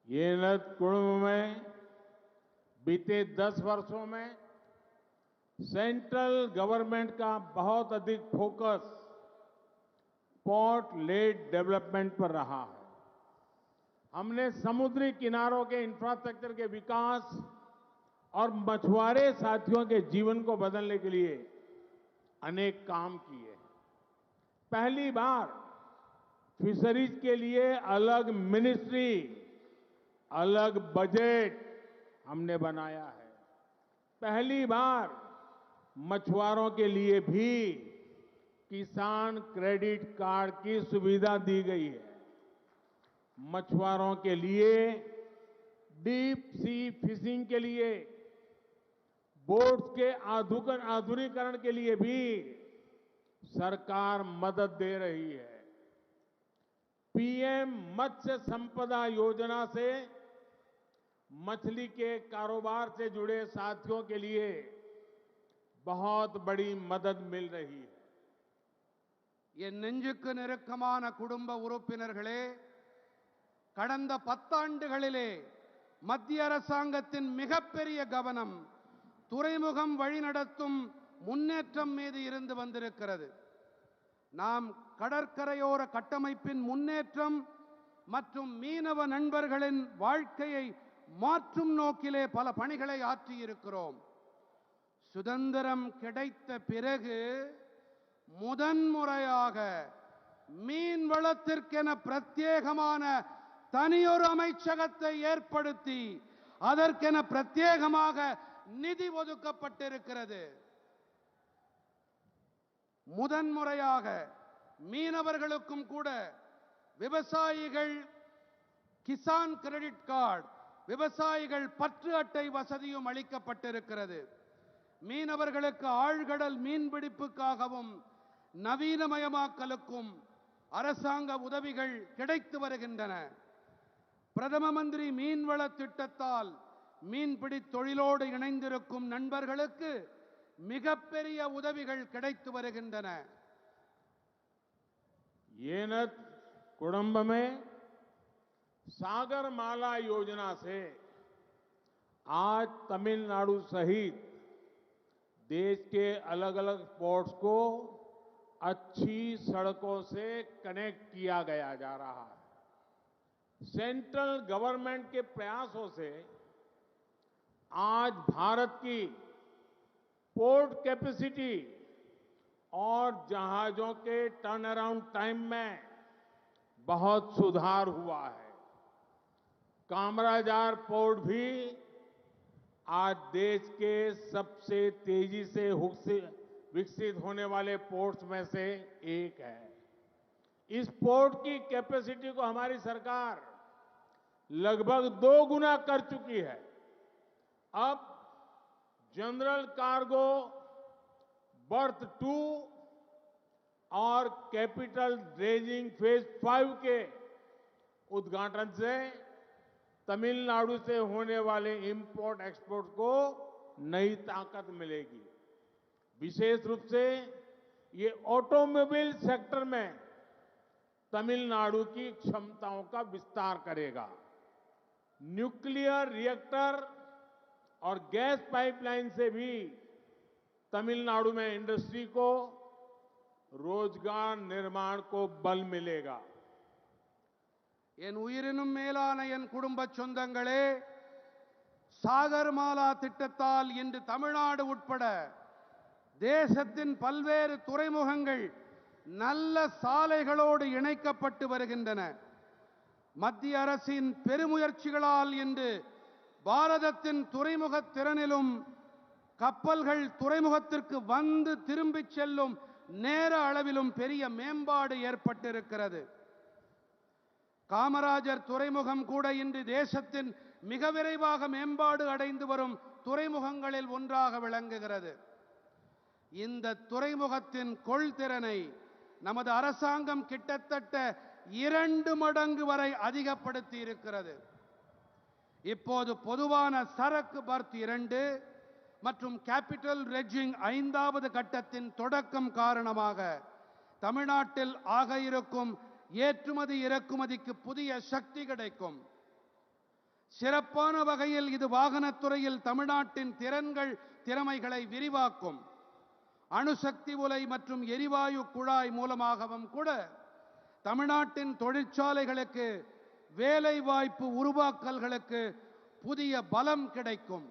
येनद कुडुम में बीते 10 वर्षों में सेंट्रल गवर्नमेंट का बहुत अधिक फोकस पोर्ट लेड डेवलपमेंट पर रहा है। हमने समुद्री किनारों के इंफ्रास्ट्रक्चर के विकास और मछुआरे साथियों के जीवन को बदलने के लिए अनेक काम किए। पहली बार फिशरीज के लिए अलग मिनिस्ट्री, अलग बजट हमने बनाया है। पहली बार मछुआरों के लिए भी किसान क्रेडिट कार्ड की सुविधा दी गई है। मछुआरों के लिए डीप सी फिशिंग के लिए बोट्स के आधुनिकीकरण के लिए भी सरकार मदद दे रही है। पीएम मत्स्य संपदा योजना से मछली के कारोबार से जुड़े साथियों के लिए बहुत बड़ी मदद मिल रही है। என் நெஞ்சுக்கு நெருக்கமான குடும்ப உறுப்பினர்களே, கடந்த 10 ஆண்டுகளிலே மத்திய அரசாங்கத்தின் மிகப்பெரிய கவனம் துறைமுகம் வழிநடத்தும் முன்னேற்றம் மீது இருந்து வந்திருக்கிறது. நாம் கடற்கரையோர கட்டமைப்பின் முன்னேற்றம் மற்றும் மீனவ நண்பர்களின் வாழ்க்கையை மாற்றும் நோக்கிலே பல பணிகளை ஆற்றியிருக்கிறோம். சுதந்திரம் கிடைத்த பிறகு முதன்முறையாக மீன் வளத்திற்கென பிரத்யேகமான தனியொரு அமைச்சகத்தை ஏற்படுத்தி அதற்கென பிரத்யேகமாக நிதி ஒதுக்கப்பட்டிருக்கிறது. முதன்முறையாக மீனவர்களுக்கும் கூட விவசாயிகள் கிசான் கிரெடிட் கார்டு, விவசாயிகள் பற்று அட்டை வசதியும் அளிக்கப்பட்டிருக்கிறது. மீனவர்களுக்கு ஆழ்கடல் மீன்பிடிப்புக்காகவும் நவீனமயமாக்கலுக்கும் அரசாங்க உதவிகள் கிடைத்து வருகின்றன. பிரதம மந்திரி மீன்வள திட்டத்தால் மீன்பிடி தொழிலோடு இணைந்திருக்கும் நண்பர்களுக்கு மிகப்பெரிய உதவிகள் கிடைத்து வருகின்றன. येनद कुडुम्ब में सागरमाला योजना से आज तमिलनाडु सहित देश के अलग अलग पोर्ट्स को अच्छी सड़कों से कनेक्ट किया गया जा रहा है। सेंट्रल गवर्नमेंट के प्रयासों से आज भारत की पोर्ट कैपेसिटी और जहाजों के टर्न अराउंड टाइम में बहुत सुधार हुआ है। कामराजार पोर्ट भी आज देश के सबसे तेजी से विकसित होने वाले पोर्ट्स में से एक है। इस पोर्ट की कैपेसिटी को हमारी सरकार लगभग 2 गुना कर चुकी है। अब जनरल कार्गो बर्थ 2 और कैपिटल ड्रेजिंग फेज 5 के उद्घाटन से तमिलनाडु से होने वाले इंपोर्ट एक्सपोर्ट को नई ताकत मिलेगी। विशेष रूप से ये ऑटोमोबाइल सेक्टर में तमिलनाडु की क्षमताओं का विस्तार करेगा। न्यूक्लियर रिएक्टर और गैस पाइपलाइन से भी तमिलनाडु में इंडस्ट्री को रोजगार निर्माण को बल मिलेगा। என் உயிரினும் மேலான என் குடும்ப சொந்தங்களே, சாகர்மாலா திட்டத்தால் இன்று தமிழ்நாடு உட்பட தேசத்தின் பல்வேறு துறைமுகங்கள் நல்ல சாலைகளோடு இணைக்கப்பட்டு வருகின்றன. மத்திய அரசின் பெருமுயற்சிகளால் இன்று பாரதத்தின் துறைமுக திறனிலும் கப்பல்கள் துறைமுகத்திற்கு வந்து திரும்பிச் செல்லும் நேர அளவிலும் பெரிய மேம்பாடு ஏற்பட்டிருக்கிறது. காமராஜர் துறைமுகம் கூட இன்று தேசத்தின் மிக விரைவாக மேம்பாடு அடைந்து வரும் துறைமுகங்களில் ஒன்றாக விளங்குகிறது. இந்த துறைமுகத்தின் கொள்திறனை நமது அரசாங்கம் கிட்டத்தட்ட 2 மடங்கு வரை அதிகப்படுத்தி இருக்கிறது. இப்போது பொதுவான சரக்கு பர்த் 2 மற்றும் கேபிட்டல் ரெட்ஜிங் 5வது கட்டத்தின் தொடக்கம் காரணமாக தமிழ்நாட்டில் ஆக இருக்கும் ஏற்றுமதி இறக்குமதிக்கு புதிய சக்தி கிடைக்கும். சிறப்பான வகையில் இது வாகனத்துறையில் தமிழ்நாட்டின் திறமைகளை விரிவாக்கும். அணுசக்தி உலை மற்றும் எரிவாயு குழாய் மூலமாகவும் கூட தமிழ்நாட்டின் தொழிற்சாலைகளுக்கு வேலைவாய்ப்பு உருவாக்கல்களுக்கு புதிய பலம் கிடைக்கும்.